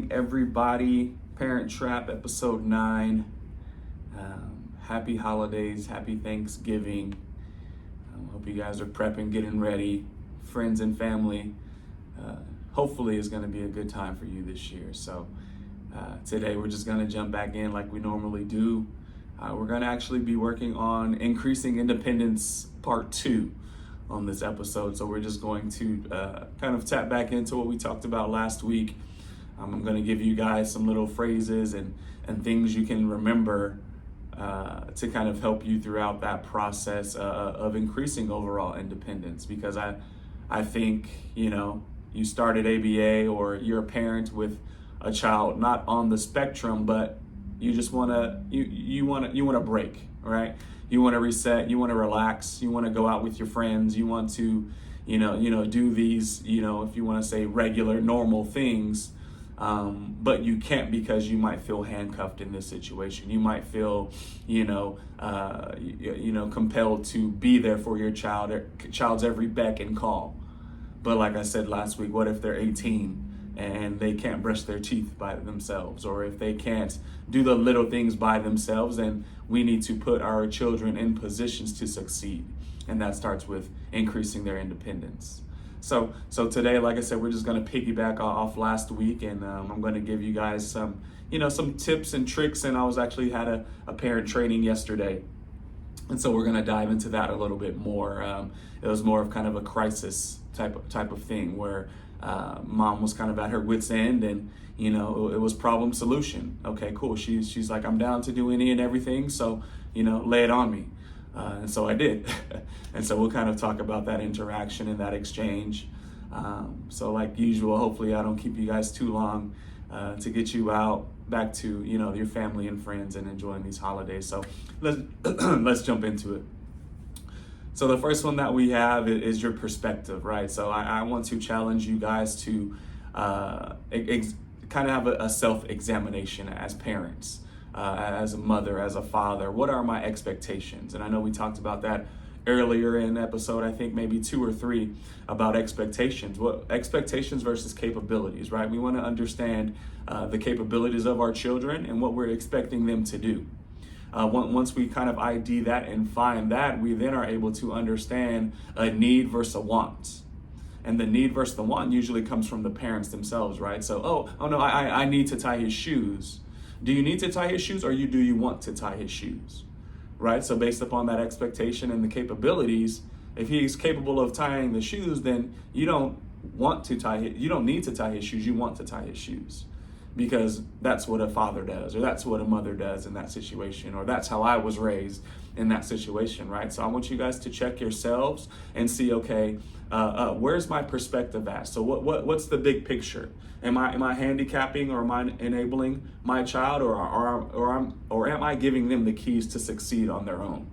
morning, everybody. Parent Trap, episode 9. Happy holidays, happy Thanksgiving. Hope you guys are prepping, getting ready. Friends and family. Hopefully it's going to be a good time for you this year. So today we're just going to jump back in like we normally do. We're going to actually be working on Increasing Independence Part 2 on this episode. So we're just going to kind of tap back into what we talked about last week. I'm going to give you guys some little phrases and things you can remember to kind of help you throughout that process of increasing overall independence. Because I think, you started ABA or you're a parent with a child not on the spectrum, but you just want to break, right? You want to reset, you want to relax, you want to go out with your friends, you want to, do these, if you want to say regular, normal things, but you can't because you might feel handcuffed in this situation. You might feel, compelled to be there for your child's every beck and call. But like I said last week, what if they're 18? And they can't brush their teeth by themselves, or if they can't do the little things by themselves, then we need to put our children in positions to succeed. And that starts with increasing their independence. So today, like I said, we're just going to piggyback off last week, and I'm going to give you guys some tips and tricks. And I was actually had a parent training yesterday. And so we're going to dive into that a little bit more. It was more of kind of a crisis type of thing where mom was kind of at her wit's end, and it was problem solution. Okay, cool. She's like, I'm down to do any and everything, so lay it on me. And so I did. And so we'll kind of talk about that interaction and that exchange. So like usual, hopefully I don't keep you guys too long to get you out back to your family and friends and enjoying these holidays. So let's jump into it. So the first one that we have is your perspective, right? So I want to challenge you guys to kind of have a self-examination as parents, as a mother, as a father. What are my expectations? And I know we talked about that earlier in episode, I think maybe 2 or 3, about expectations. What expectations versus capabilities, right? We want to understand the capabilities of our children and what we're expecting them to do. Once we kind of ID that and find that, we then are able to understand a need versus a want. And the need versus the want usually comes from the parents themselves, right? So, oh no, I need to tie his shoes. Do you need to tie his shoes, or do you want to tie his shoes? Right? So based upon that expectation and the capabilities, if he's capable of tying the shoes, then you don't need to tie his shoes, you want to tie his shoes. Because that's what a father does, or that's what a mother does in that situation, or that's how I was raised in that situation, right? So I want you guys to check yourselves and see, okay, where's my perspective at? So what's the big picture? Am I handicapping, or am I enabling my child, or am I giving them the keys to succeed on their own?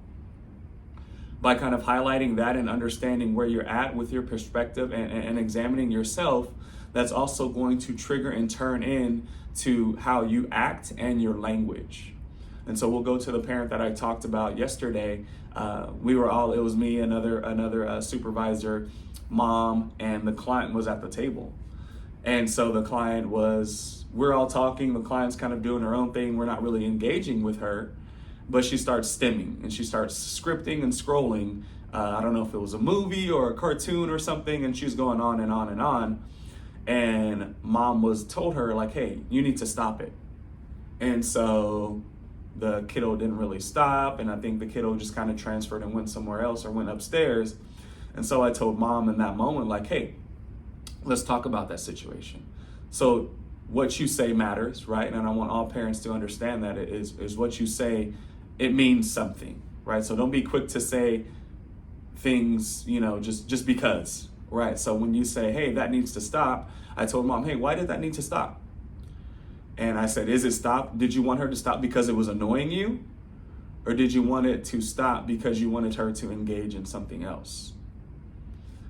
By kind of highlighting that and understanding where you're at with your perspective and examining yourself, that's also going to trigger and turn in to how you act and your language. And so we'll go to the parent that I talked about yesterday. It was me, another supervisor, mom, and the client was at the table. And so we're all talking, the client's kind of doing her own thing. We're not really engaging with her, but she starts stimming and she starts scripting and scrolling. I don't know if it was a movie or a cartoon or something, and she's going on and on and on. And mom told her, like, hey, you need to stop it. And so the kiddo didn't really stop. And I think the kiddo just kind of transferred and went somewhere else or went upstairs. And so I told mom in that moment, like, hey, let's talk about that situation. So what you say matters, right? And I want all parents to understand that is what you say, it means something, right? So don't be quick to say things, just because. Right, so when you say, hey, that needs to stop, I told mom, hey, why did that need to stop? And I said, is it stop? Did you want her to stop because it was annoying you? Or did you want it to stop because you wanted her to engage in something else?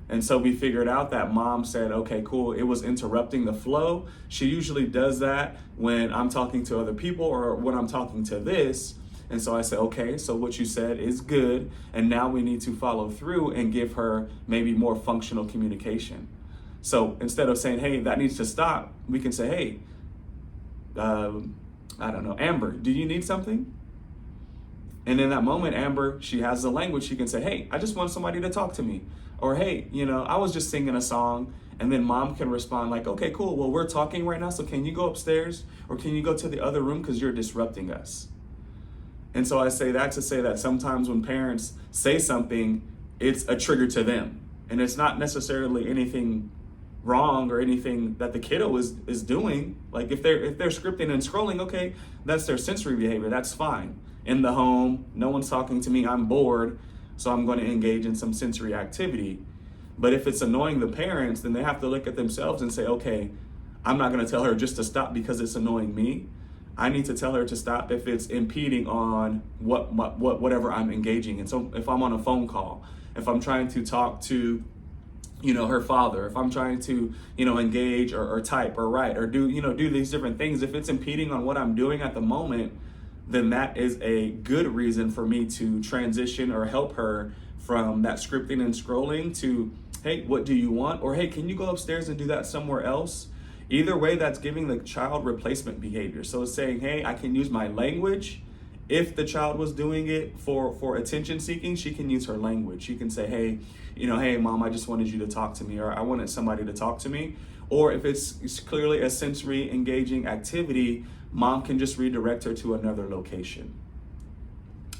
And so we figured out that mom said, okay, cool, it was interrupting the flow. She usually does that when I'm talking to other people or when I'm talking to this. And so I said, okay, so what you said is good. And now we need to follow through and give her maybe more functional communication. So instead of saying, hey, that needs to stop, we can say, hey, I don't know, Amber, do you need something? And in that moment, Amber, she has the language. She can say, hey, I just want somebody to talk to me. Or, hey, I was just singing a song. And then mom can respond like, okay, cool. Well, we're talking right now. So can you go upstairs or can you go to the other room because you're disrupting us? And so I say that to say that sometimes when parents say something, it's a trigger to them. And it's not necessarily anything wrong or anything that the kiddo is doing. Like if they're scripting and scrolling, okay, that's their sensory behavior. That's fine. In the home, no one's talking to me, I'm bored, so I'm going to engage in some sensory activity. But if it's annoying the parents, then they have to look at themselves and say, okay, I'm not going to tell her just to stop because it's annoying me. I need to tell her to stop if it's impeding on whatever I'm engaging in. So if I'm on a phone call, if I'm trying to talk to her father, if I'm trying to, engage or type or write or do these different things, if it's impeding on what I'm doing at the moment, then that is a good reason for me to transition or help her from that scripting and scrolling to, hey, what do you want? Or, hey, can you go upstairs and do that somewhere else? Either way, that's giving the child replacement behavior. So it's saying, hey, I can use my language. If the child was doing it for attention seeking, she can use her language. She can say, hey, hey, mom, I just wanted you to talk to me, or I wanted somebody to talk to me. Or if it's clearly a sensory engaging activity, mom can just redirect her to another location.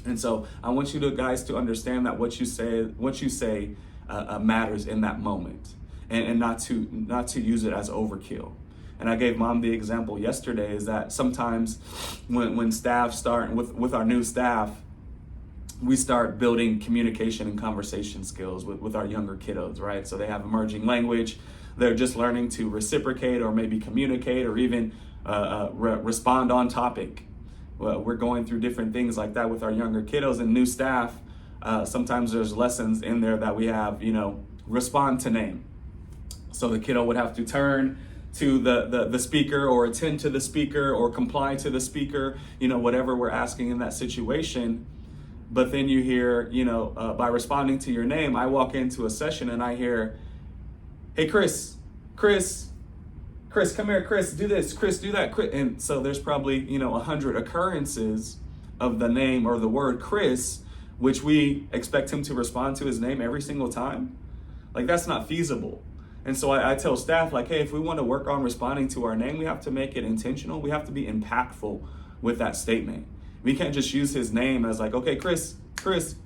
And so I want you guys to understand that what you say matters in that moment, and not to use it as overkill. And I gave mom the example yesterday is that sometimes when staff start with our new staff, we start building communication and conversation skills with our younger kiddos, right? So they have emerging language. They're just learning to reciprocate or maybe communicate or even respond on topic. Well, we're going through different things like that with our younger kiddos and new staff. Sometimes there's lessons in there that we have, respond to name. So the kiddo would have to turn to the speaker or attend to the speaker or comply to the speaker, whatever we're asking in that situation. But then you hear, by responding to your name, I walk into a session and I hear, hey, Chris, come here, Chris, do this, Chris, do that. And so there's probably, 100 occurrences of the name or the word Chris, which we expect him to respond to his name every single time. Like, that's not feasible. And so I tell staff, like, hey, if we want to work on responding to our name, we have to make it intentional. We have to be impactful with that statement. We can't just use his name as like, okay, Chris, Chris.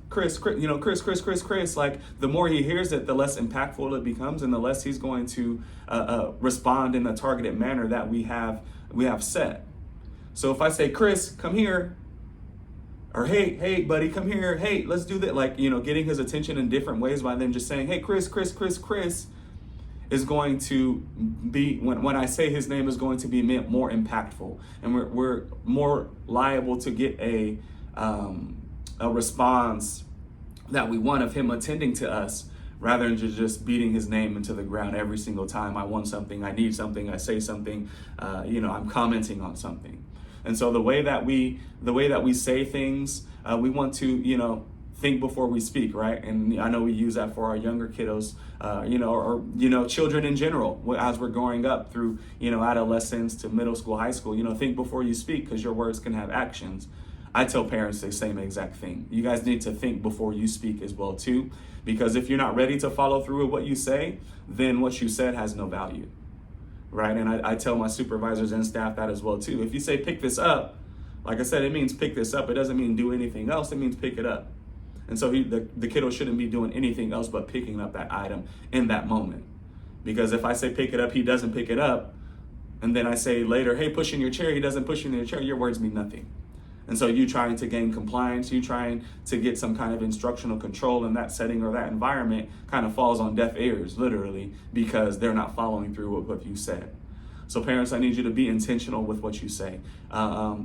Like, the more he hears it, the less impactful it becomes, and the less he's going to respond in the targeted manner that we have set. So if I say, Chris, come here, or hey, buddy, come here. Hey, let's do that. Like, getting his attention in different ways by then just saying, hey, Chris, is going to be, when I say his name, is going to be more impactful, and we're more liable to get a response that we want of him attending to us, rather than just beating his name into the ground every single time I want something, I need something, I say something, I'm commenting on something. And so the way that we say things, we want to, think before we speak, right? And I know we use that for our younger kiddos, or children in general, as we're growing up through, adolescence to middle school, high school, think before you speak, because your words can have actions. I tell parents the same exact thing. You guys need to think before you speak as well too, because if you're not ready to follow through with what you say, then what you said has no value, right? And I tell my supervisors and staff that as well too. If you say pick this up, like I said, it means pick this up. It doesn't mean do anything else. It means pick it up. And so the kiddo shouldn't be doing anything else but picking up that item in that moment. Because if I say pick it up, he doesn't pick it up, and then I say later, hey, push in your chair, he doesn't push in your chair, your words mean nothing. And so you trying to gain compliance, you trying to get some kind of instructional control in that setting or that environment kind of falls on deaf ears, literally, because they're not following through with what you said. So parents, I need you to be intentional with what you say.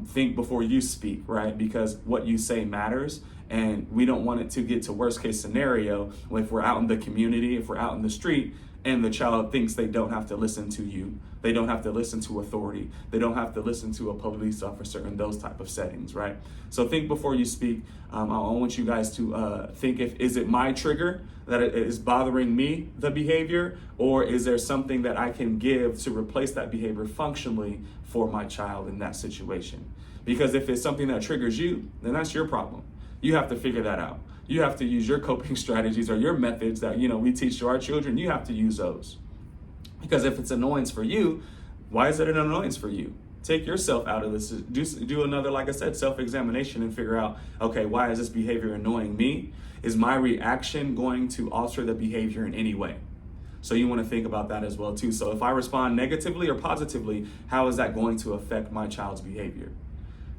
Think before you speak, right? Because what you say matters, and we don't want it to get to worst case scenario if we're out in the community, if we're out in the street, and the child thinks they don't have to listen to you. They don't have to listen to authority. They don't have to listen to a police officer in those type of settings, right? So think before you speak. I want you guys to think, is it my trigger that it is bothering me, the behavior, or is there something that I can give to replace that behavior functionally for my child in that situation? Because if it's something that triggers you, then that's your problem. You have to figure that out. You have to use your coping strategies or your methods that we teach to our children. You have to use those. Because if it's annoyance for you, why is it an annoyance for you? Take yourself out of this. Do another, like I said, self-examination and figure out, okay, why is this behavior annoying me? Is my reaction going to alter the behavior in any way? So you want to think about that as well too. So if I respond negatively or positively, how is that going to affect my child's behavior?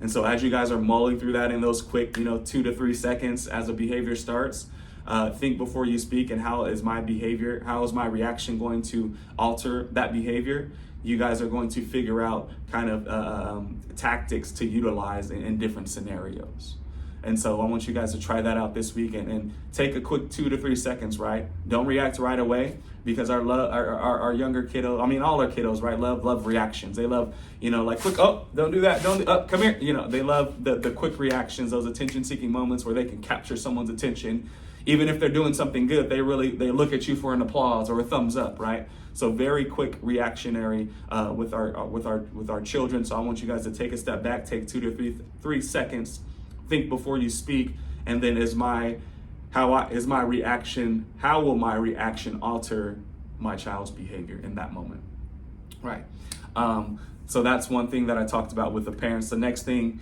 And so as you guys are mulling through that in those quick, 2 to 3 seconds as a behavior starts, think before you speak, and how is my reaction going to alter that behavior? You guys are going to figure out kind of tactics to utilize in different scenarios. And so I want you guys to try that out this week and take a quick 2 to 3 seconds, right? Don't react right away, because our younger kiddo, all our kiddos, right, love reactions. They love, like quick, oh, don't do that, come here. They love the quick reactions, those attention-seeking moments where they can capture someone's attention. Even if they're doing something good, they look at you for an applause or a thumbs up, right? So very quick reactionary with our children. So I want you guys to take a step back, take 2 to 3 seconds, think before you speak, and then how will my reaction alter my child's behavior in that moment, right? So that's one thing that I talked about with the parents. The next thing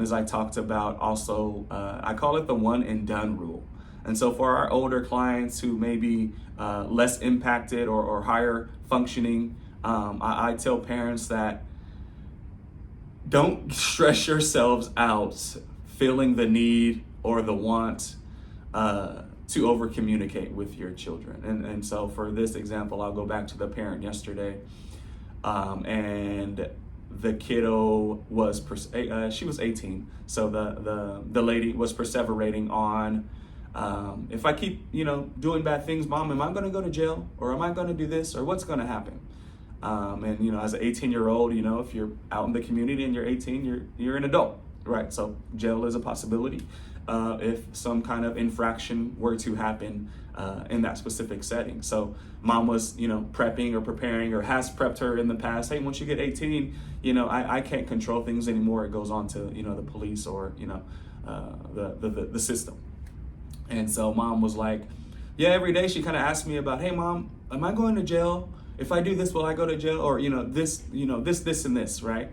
is I talked about also, I call it the one and done rule. And so for our older clients who may be less impacted or higher functioning, I tell parents that don't stress yourselves out feeling the need or the want to over communicate with your children. And so for this example, I'll go back to the parent yesterday, and the kiddo was she was 18, so the lady was perseverating on, if I keep doing bad things, Mom, am I going to go to jail, or am I going to do this, or what's going to happen? And as an 18-year-old, if you're out in the community and you're 18, you're an adult, right? So jail is a possibility if some kind of infraction were to happen in that specific setting. So Mom was prepping or preparing, or has prepped her in the past. Hey, once you get 18, I can't control things anymore. It goes on to the police or the system. And so Mom was like, yeah, every day she kind of asked me about, hey, Mom, am I going to jail? If I do this, will I go to jail? Or, this, and this, right?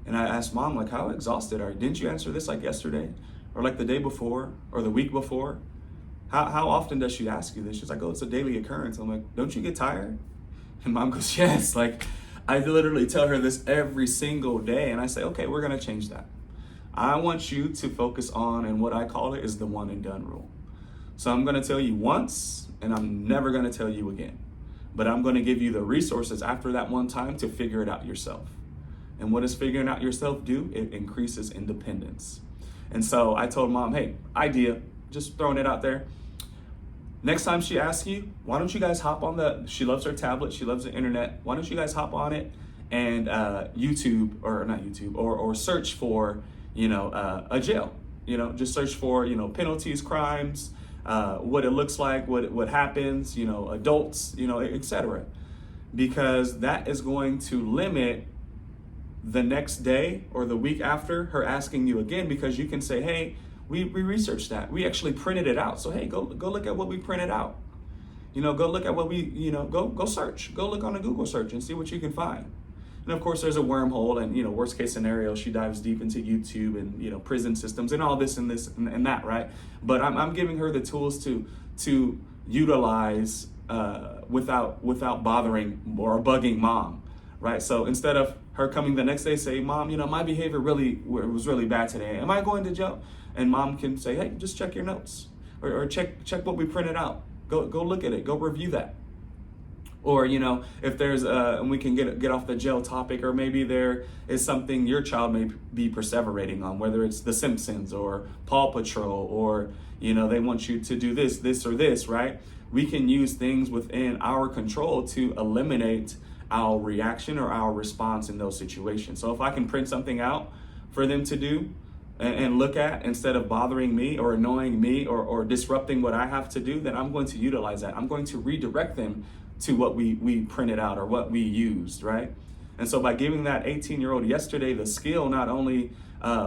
And I asked Mom, like, how exhausted are you? Didn't you answer this like yesterday? Or like the day before? Or the week before? How often does she ask you this? She's like, oh, it's a daily occurrence. I'm like, don't you get tired? And Mom goes, yes. Like, I literally tell her this every single day. And I say, okay, we're going to change that. I want you to focus on, and what I call it is the one and done rule. So I'm going to tell you once, and I'm never going to tell you again. But I'm going to give you the resources after that one time to figure it out yourself. And what does figuring out yourself do? It increases independence. And so I told Mom, hey, idea, just throwing it out there. Next time she asks you, why don't you guys hop on she loves her tablet, she loves the internet. Why don't you guys hop on it and or search for, a jail. Just search for, penalties, crimes, what it looks like, what happens, adults, etc. Because that is going to limit the next day or the week after her asking you again, because you can say, hey, we researched that. We actually printed it out. So, hey, go look at what we printed out. Go look at what we, go search. Go look on a Google search and see what you can find. And of course, there's a wormhole, and worst case scenario, she dives deep into YouTube and prison systems and all this and that, right? But I'm giving her the tools to utilize without bothering or bugging Mom, right? So instead of her coming the next day, say, Mom, my behavior was really bad today. Am I going to jail? And Mom can say, hey, just check your notes or check what we printed out. Go look at it. Go review that. Or, if there's and we can get off the jail topic, or maybe there is something your child may be perseverating on, whether it's The Simpsons or Paw Patrol, or, they want you to do this, or this, right? We can use things within our control to eliminate our reaction or our response in those situations. So if I can print something out for them to do and look at, instead of bothering me or annoying me or disrupting what I have to do, then I'm going to utilize that. I'm going to redirect them to what we printed out or what we used, right? And so by giving that 18-year-old yesterday the skill, not only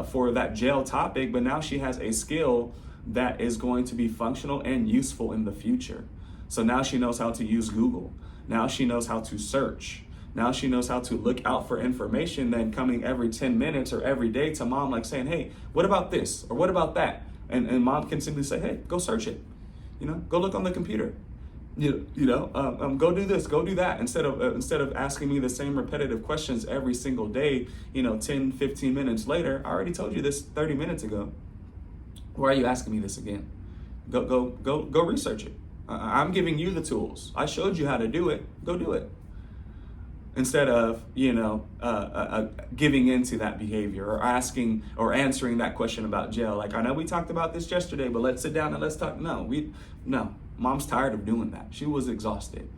for that jail topic, but now she has a skill that is going to be functional and useful in the future. So now she knows how to use Google. Now she knows how to search. Now she knows how to look out for information, then coming every 10 minutes or every day to mom, like saying, hey, what about this? Or what about that? And mom can simply say, hey, go search it. Go look on the computer. Go do this, go do that, instead of asking me the same repetitive questions every single day. 10, 15 minutes later, I already told you this 30 minutes ago. Why are you asking me this again? Go research it. I'm giving you the tools. I showed you how to do it. Go do it. Instead of giving into that behavior, or asking or answering that question about jail. Like, I know we talked about this yesterday, but let's sit down and let's talk. No. Mom's tired of doing that. She was exhausted.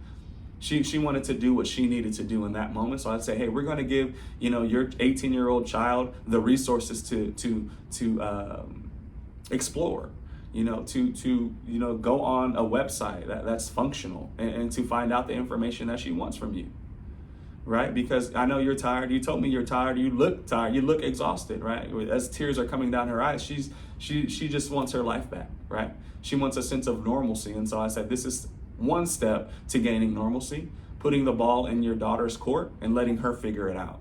She wanted to do what she needed to do in that moment. So I'd say, hey, we're going to give your 18-year-old child the resources to explore. To go on a website that's functional and to find out the information that she wants from you. Right? Because I know you're tired. You told me you're tired. You look tired. You look exhausted, right? As tears are coming down her eyes, she just wants her life back, right? She wants a sense of normalcy. And so I said, this is one step to gaining normalcy, putting the ball in your daughter's court and letting her figure it out.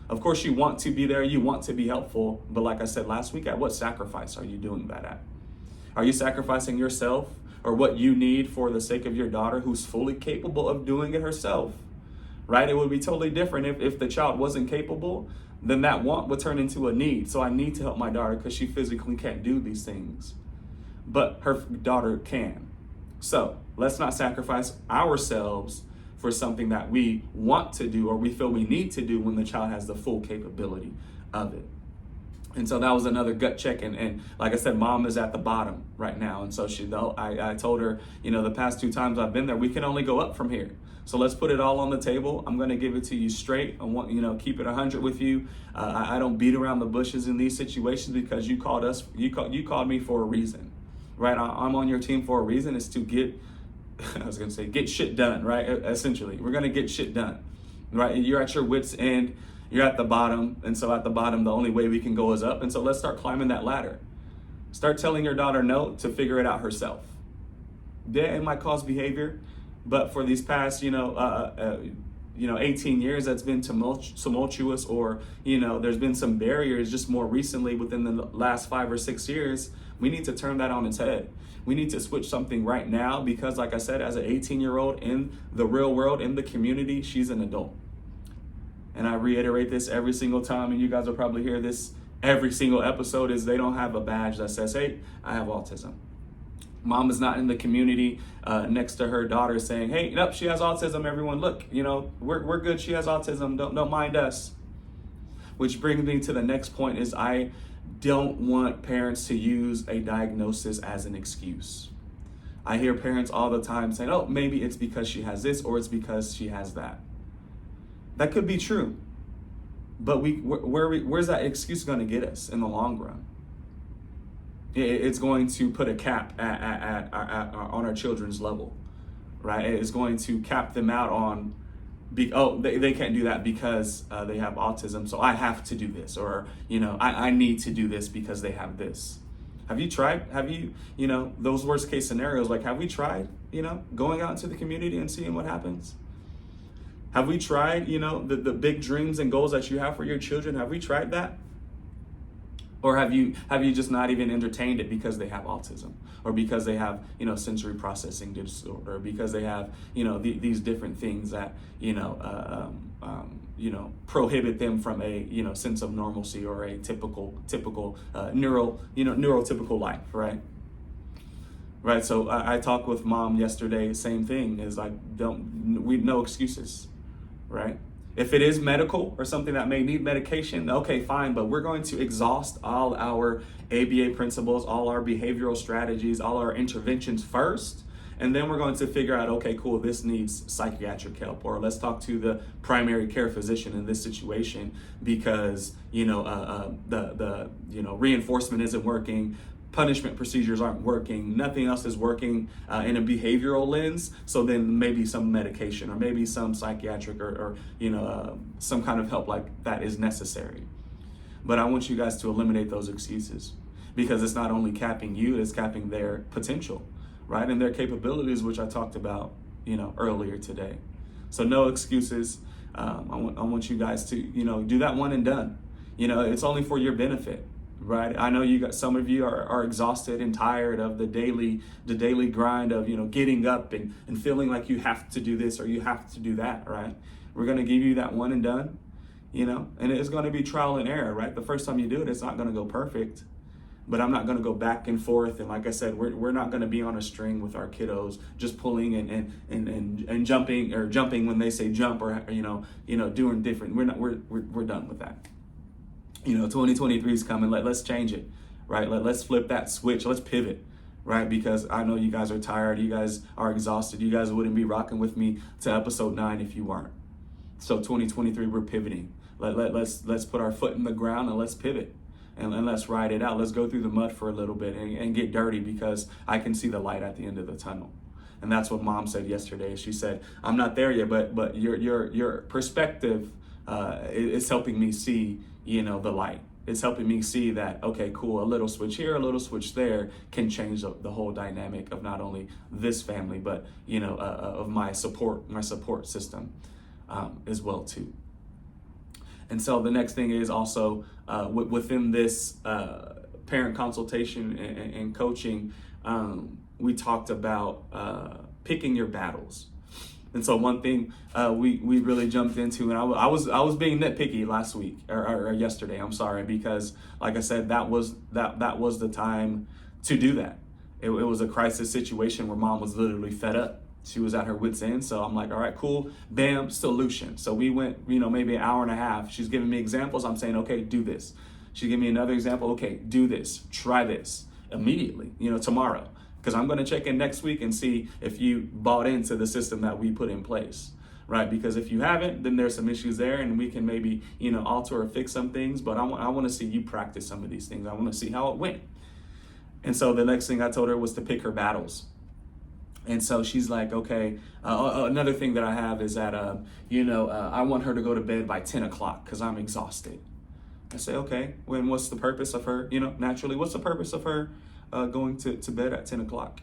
Of course, you want to be there. You want to be helpful. But like I said last week, at what sacrifice are you doing that at? Are you sacrificing yourself or what you need for the sake of your daughter, who's fully capable of doing it herself? Right? It would be totally different if the child wasn't capable. Then that want would turn into a need. So I need to help my daughter because she physically can't do these things, but her daughter can. So let's not sacrifice ourselves for something that we want to do or we feel we need to do when the child has the full capability of it. And so that was another gut check. And like I said, mom is at the bottom right now. And so I told her, the past 2 times I've been there, we can only go up from here. So let's put it all on the table. I'm going to give it to you straight. I want, keep it 100 with you. I don't beat around the bushes in these situations because you called me for a reason, right? I'm on your team for a reason. It's to get shit done, right? Essentially, we're going to get shit done, right? You're at your wit's end. You're at the bottom. And so at the bottom, the only way we can go is up. And so let's start climbing that ladder. Start telling your daughter no to figure it out herself. Yeah, it might cause behavior, but for these past, 18 years, that's been tumultuous, or, there's been some barriers just more recently within the last 5 or 6 years. We need to turn that on its head. We need to switch something right now because, like I said, as an 18-year-old in the real world, in the community, she's an adult. And I reiterate this every single time, and you guys will probably hear this every single episode, is they don't have a badge that says, hey, I have autism. Mom is not in the community next to her daughter saying, hey, nope, she has autism. Everyone, look, we're good. She has autism. Don't mind us. Which brings me to the next point, is I don't want parents to use a diagnosis as an excuse. I hear parents all the time saying, oh, maybe it's because she has this or it's because she has that. That could be true. But where's that excuse going to get us in the long run? It's going to put a cap on our children's level, right? It's going to cap them out on, they can't do that because they have autism, so I have to do this, or, I need to do this because they have this. Have you tried, those worst case scenarios, like, have we tried, going out into the community and seeing what happens? Have we tried, the big dreams and goals that you have for your children? Have we tried that? Or have you just not even entertained it because they have autism, or because they have, sensory processing disorder, or because they have, these different things that, prohibit them from a, sense of normalcy or a typical neurotypical life, right? right? So I talked with mom yesterday, same thing, is like, no excuses, right? If it is medical or something that may need medication, okay, fine, but we're going to exhaust all our ABA principles, all our behavioral strategies, all our interventions first. And then we're going to figure out, okay, cool, this needs psychiatric help, or let's talk to the primary care physician in this situation because the reinforcement isn't working, punishment procedures aren't working, nothing else is working in a behavioral lens. So then maybe some medication or maybe some psychiatric or some kind of help like that is necessary. But I want you guys to eliminate those excuses, because it's not only capping you, it's capping their potential, right? And their capabilities, which I talked about, earlier today. So no excuses. I want you guys to, do that one and done. It's only for your benefit, right? I know some of you are exhausted and tired of the daily grind of, getting up and feeling like you have to do this or you have to do that, right? We're going to give you that one and done, and it's going to be trial and error, right? The first time you do it, it's not going to go perfect. But I'm not going to go back and forth. And like I said, we're not going to be on a string with our kiddos, just pulling and jumping when they say jump, or doing different. We're done with that. 2023 is coming. Let's change it, right? Let's flip that switch. Let's pivot, right? Because I know you guys are tired. You guys are exhausted. You guys wouldn't be rocking with me to episode 9 if you weren't. So 2023, we're pivoting. Let's put our foot in the ground and let's pivot. And let's ride it out. Let's go through the mud for a little bit and get dirty, because I can see the light at the end of the tunnel. And that's what mom said yesterday. She said, I'm not there yet, but your perspective is helping me see, the light. It's helping me see that, okay, cool, a little switch here, a little switch there can change the whole dynamic of not only this family, but, of my support system as well too. And so the next thing is also within this parent consultation and coaching, we talked about picking your battles. And so one thing we really jumped into, and I was being nitpicky last week or yesterday, I'm sorry, because like I said, that was the time to do that. It was a crisis situation where mom was literally fed up. She was at her wit's end. So I'm like, all right, cool, bam, solution. So we went, maybe an hour and a half. She's giving me examples. I'm saying, okay, do this. She gave me another example. Okay, do this, try this immediately, tomorrow. Because I'm going to check in next week and see if you bought into the system that we put in place, right? Because if you haven't, then there's some issues there and we can maybe, alter or fix some things. But I want to see you practice some of these things. I want to see how it went. And so the next thing I told her was to pick her battles. And so she's like, okay, another thing that I have is that, I want her to go to bed by 10 o'clock because I'm exhausted. I say, okay, what's the purpose of her, naturally, what's the purpose of her going to bed at 10 o'clock?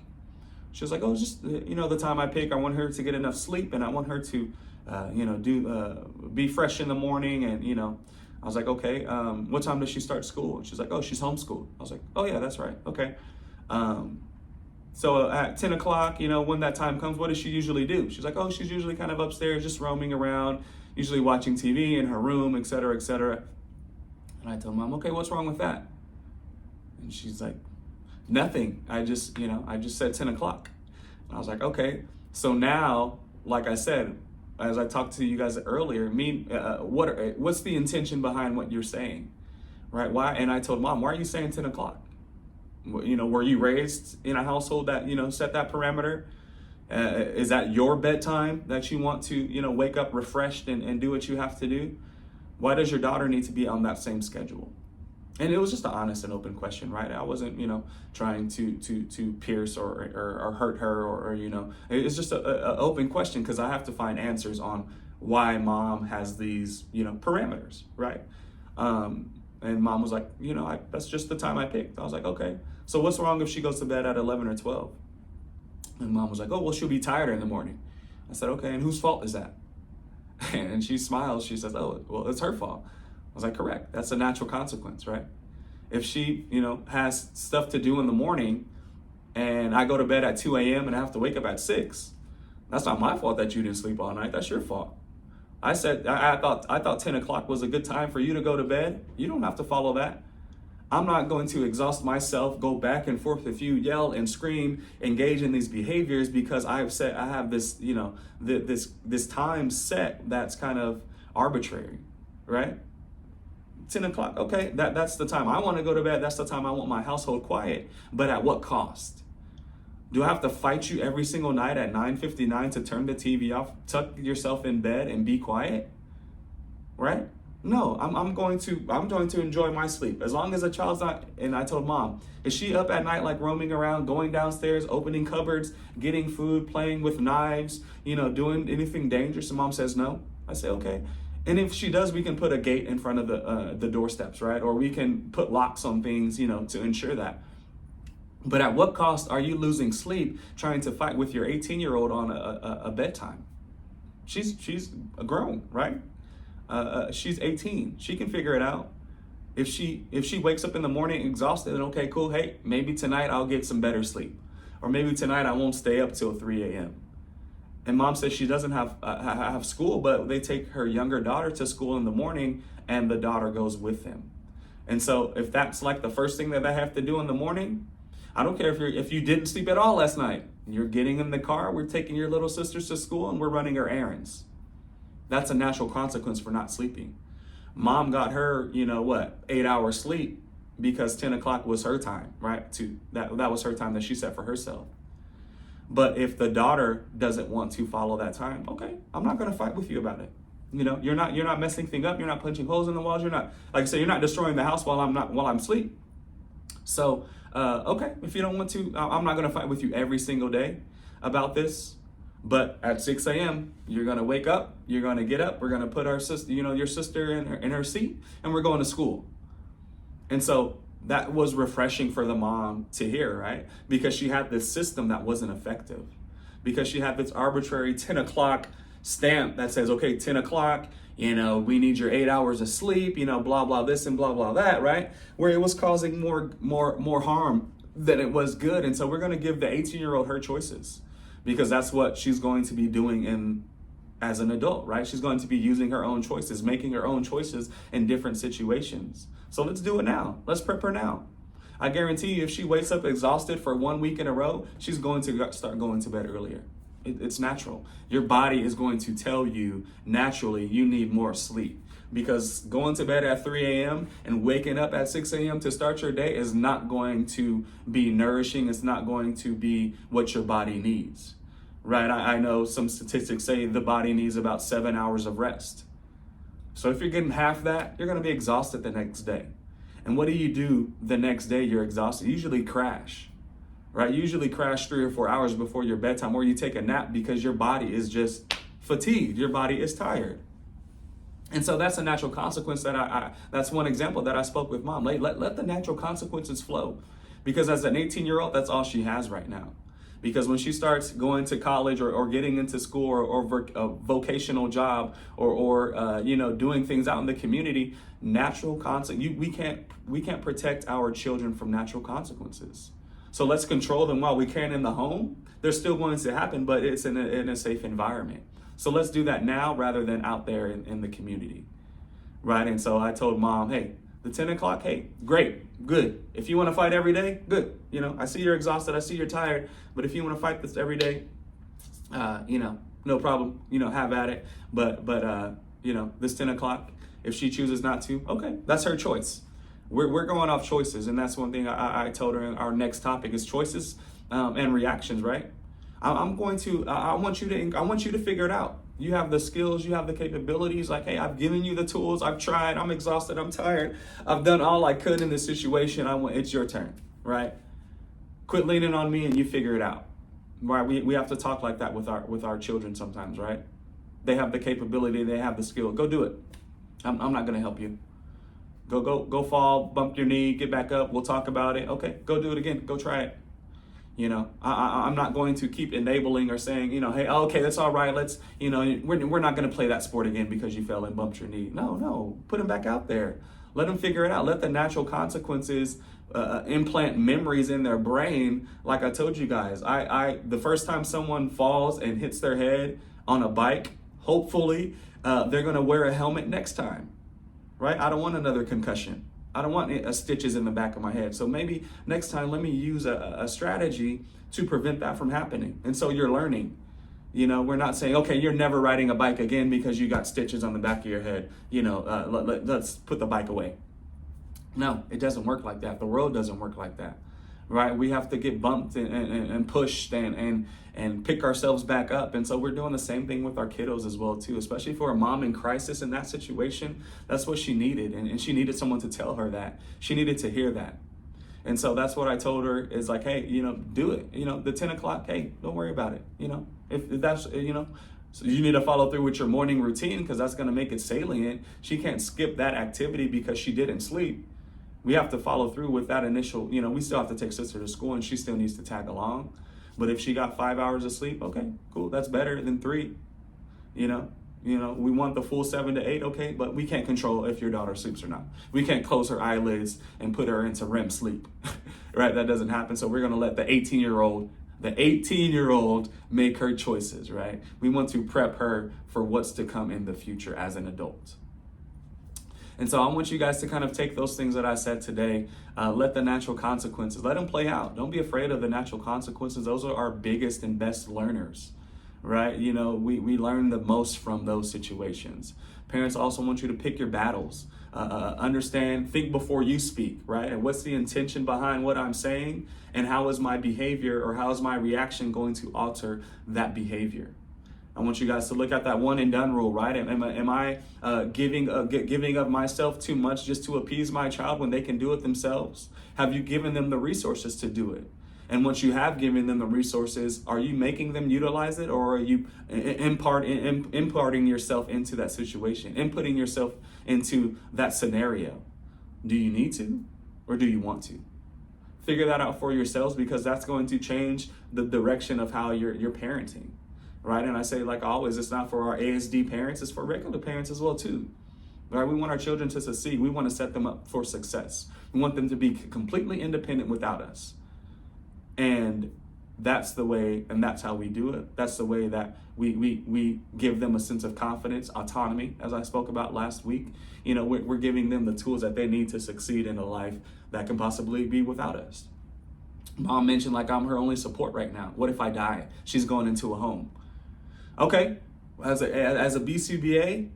She was like, oh, just, the time I pick, I want her to get enough sleep and I want her to, be fresh in the morning. And, I was like, okay, what time does she start school? And she's like, oh, she's homeschooled. I was like, oh yeah, that's right. Okay. So at 10 o'clock, when that time comes, what does she usually do? She's like, oh, she's usually kind of upstairs, just roaming around, usually watching TV in her room, et cetera, et cetera. And I told mom, okay, what's wrong with that? And she's like, nothing. I just said 10 o'clock. And I was like, okay. So now, like I said, as I talked to you guys earlier, what's the intention behind what you're saying, right? Why? And I told mom, why are you saying 10 o'clock? Were you raised in a household that, set that parameter? Is that your bedtime that you want to, wake up refreshed and do what you have to do? Why does your daughter need to be on that same schedule? And it was just an honest and open question, right? I wasn't, trying to pierce or hurt her or it's just an open question because I have to find answers on why mom has these, parameters, right? And mom was like, that's just the time I picked. I was like, okay. So what's wrong if she goes to bed at 11 or 12? And mom was like, oh, well, she'll be tired in the morning. I said, okay, and whose fault is that? And she smiles. She says, oh, well, it's her fault. I was like, correct. That's a natural consequence, right? If she, has stuff to do in the morning and I go to bed at 2 a.m. and I have to wake up at 6, that's not my fault that you didn't sleep all night. That's your fault. I said, I thought 10 o'clock was a good time for you to go to bed. You don't have to follow that. I'm not going to exhaust myself, go back and forth with you, yell and scream, engage in these behaviors because I have this, this time set that's kind of arbitrary, right? 10 o'clock, okay, that's the time I want to go to bed. That's the time I want my household quiet. But at what cost? Do I have to fight you every single night at 9:59 to turn the TV off, tuck yourself in bed and be quiet? Right? No, I'm going to enjoy my sleep. As long as the child's not, and I told mom, is she up at night like roaming around, going downstairs, opening cupboards, getting food, playing with knives, doing anything dangerous? And mom says no. I say, okay. And if she does, we can put a gate in front of the doorsteps, right? Or we can put locks on things, to ensure that. But at what cost are you losing sleep trying to fight with your 18-year-old on a bedtime? She's grown, right? She's 18. She can figure it out. If she wakes up in the morning exhausted, then okay, cool. Hey, maybe tonight I'll get some better sleep, or maybe tonight I won't stay up till 3 a.m. And mom says she doesn't have school, but they take her younger daughter to school in the morning, and the daughter goes with them. And so if that's like the first thing that they have to do in the morning, I don't care if you didn't sleep at all last night. You're getting in the car, we're taking your little sisters to school, and we're running her errands. That's a natural consequence for not sleeping. Mom got her, 8 hours sleep because 10 o'clock was her time, right? That was her time that she set for herself. But if the daughter doesn't want to follow that time, okay, I'm not going to fight with you about it. You're not messing things up. You're not punching holes in the walls. You're not, like I said, you're not destroying the house while I'm asleep. So, okay, if you don't want to, I'm not going to fight with you every single day about this. But at 6 a.m., you're going to wake up, you're going to get up, we're going to put our sister, your sister in her seat, and we're going to school. And so that was refreshing for the mom to hear, right? Because she had this system that wasn't effective. Because she had this arbitrary 10 o'clock stamp that says, okay, 10 o'clock, we need your 8 hours of sleep, blah, blah, this and blah, blah, that, right? Where it was causing more harm than it was good. And so we're going to give the 18-year-old her choices, because that's what she's going to be doing as an adult, right? She's going to be using her own choices, making her own choices in different situations. So let's do it now. Let's prep her now. I guarantee you, if she wakes up exhausted for 1 week in a row, she's going to start going to bed earlier. It's natural. Your body is going to tell you naturally you need more sleep, because going to bed at 3 a.m. and waking up at 6 a.m. to start your day is not going to be nourishing. It's not going to be what your body needs, right? I know some statistics say the body needs about 7 hours of rest. So if you're getting half that, you're going to be exhausted the next day. And what do you do the next day you're exhausted? You usually crash, right? You usually crash 3 or 4 hours before your bedtime, or you take a nap because your body is just fatigued. Your body is tired. And so that's a natural consequence that's one example that I spoke with mom. Let the natural consequences flow, because as an 18-year-old, that's all she has right now. Because when she starts going to college or getting into school or a vocational job or doing things out in the community, we can't protect our children from natural consequences. So let's control them while we can in the home. They're still going to happen, but it's in a safe environment. So let's do that now rather than out there in the community, right? And so I told mom, hey, the 10 o'clock, hey, great, good. If you want to fight every day, good. I see you're exhausted, I see you're tired, but if you want to fight this every day, no problem, have at it. But this 10 o'clock, if she chooses not to, okay, that's her choice. We're going off choices, and that's one thing I told her. Our next topic is choices and reactions, right? I want you to figure it out. You have the skills, you have the capabilities. Like, hey, I've given you the tools. I've tried. I'm exhausted. I'm tired. I've done all I could in this situation. It's your turn, right? Quit leaning on me and you figure it out. Right? We have to talk like that with our children sometimes, right? They have the capability. They have the skill. Go do it. I'm not going to help you. Go fall, bump your knee, get back up. We'll talk about it. Okay, go do it again. Go try it. I'm not going to keep enabling or saying, hey, okay, that's all right. Let's, we're not going to play that sport again because you fell and bumped your knee. No, put them back out there. Let them figure it out. Let the natural consequences implant memories in their brain. Like I told you guys, the first time someone falls and hits their head on a bike, hopefully they're going to wear a helmet next time, right? I don't want another concussion. I don't want stitches in the back of my head. So maybe next time, let me use a strategy to prevent that from happening. And so you're learning. We're not saying, okay, you're never riding a bike again because you got stitches on the back of your head. Let's put the bike away. No, it doesn't work like that. The world doesn't work like that, right? We have to get bumped and pushed and pick ourselves back up. And so we're doing the same thing with our kiddos as well too, especially for a mom in crisis in that situation. That's what she needed. And she needed someone to tell her that. She needed to hear that. And so that's what I told her is like, hey, do it. The 10 o'clock, hey, don't worry about it. If that's, so you need to follow through with your morning routine because that's going to make it salient. She can't skip that activity because she didn't sleep. We have to follow through with that initial, we still have to take sister to school and she still needs to tag along. But if she got 5 hours of sleep, okay, cool. That's better than 3. We want the full 7 to 8, okay, but we can't control if your daughter sleeps or not. We can't close her eyelids and put her into REM sleep, right? That doesn't happen. So we're going to let the 18-year-old make her choices, right? We want to prep her for what's to come in the future as an adult. And so I want you guys to kind of take those things that I said today, let the natural consequences, let them play out. Don't be afraid of the natural consequences. Those are our biggest and best learners, right? We learn the most from those situations. Parents also want you to pick your battles, understand, think before you speak, right? And what's the intention behind what I'm saying? And how is my behavior or how is my reaction going to alter that behavior? I want you guys to look at that one and done rule, right? Am I giving of myself too much just to appease my child when they can do it themselves? Have you given them the resources to do it? And once you have given them the resources, are you making them utilize it, or are you imparting yourself into that situation, inputting yourself into that scenario? Do you need to, or do you want to? Figure that out for yourselves, because that's going to change the direction of how you're parenting. Right? And I say, like always, it's not for our ASD parents, it's for regular parents as well too. Right? We want our children to succeed. We want to set them up for success. We want them to be completely independent without us. And that's the way, and that's how we do it. That's the way that we give them a sense of confidence, autonomy, as I spoke about last week. We're giving them the tools that they need to succeed in a life that can possibly be without us. Mom mentioned, like, I'm her only support right now. What if I die? She's going into a home. Okay, as a BCBA,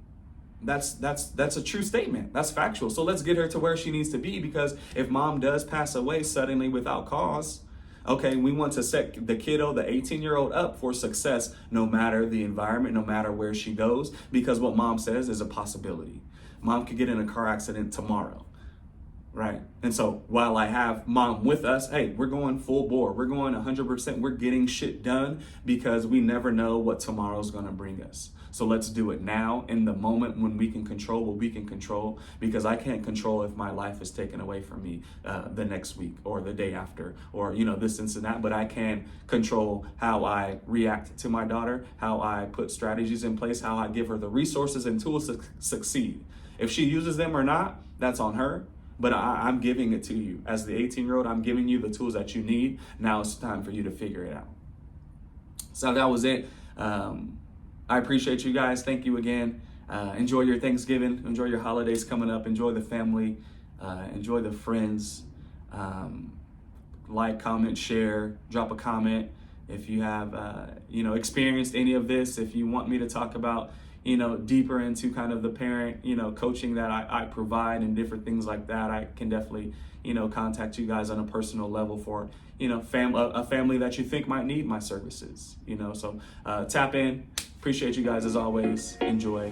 that's a true statement. That's factual. So let's get her to where she needs to be, because if mom does pass away suddenly without cause, okay, we want to set the kiddo, the 18-year-old, up for success, no matter the environment, no matter where she goes, because what mom says is a possibility. Mom could get in a car accident tomorrow. Right? And so while I have mom with us, hey, we're going full bore. We're going 100%. We're getting shit done, because we never know what tomorrow's going to bring us. So let's do it now, in the moment when we can control what we can control, because I can't control if my life is taken away from me the next week or the day after, or, this and that. But I can control how I react to my daughter, how I put strategies in place, how I give her the resources and tools to succeed. If she uses them or not, that's on her. But I'm giving it to you. As the 18-year-old, I'm giving you the tools that you need. Now it's time for you to figure it out. So that was it. I appreciate you guys. Thank you again. Enjoy your Thanksgiving. Enjoy your holidays coming up. Enjoy the family. Enjoy the friends. Like, comment, share, drop a comment. If you have, experienced any of this, if you want me to talk about, deeper into kind of the parent, coaching that I provide and different things like that, I can definitely, contact you guys on a personal level for, a family that you think might need my services, so tap in. Appreciate you guys as always. Enjoy.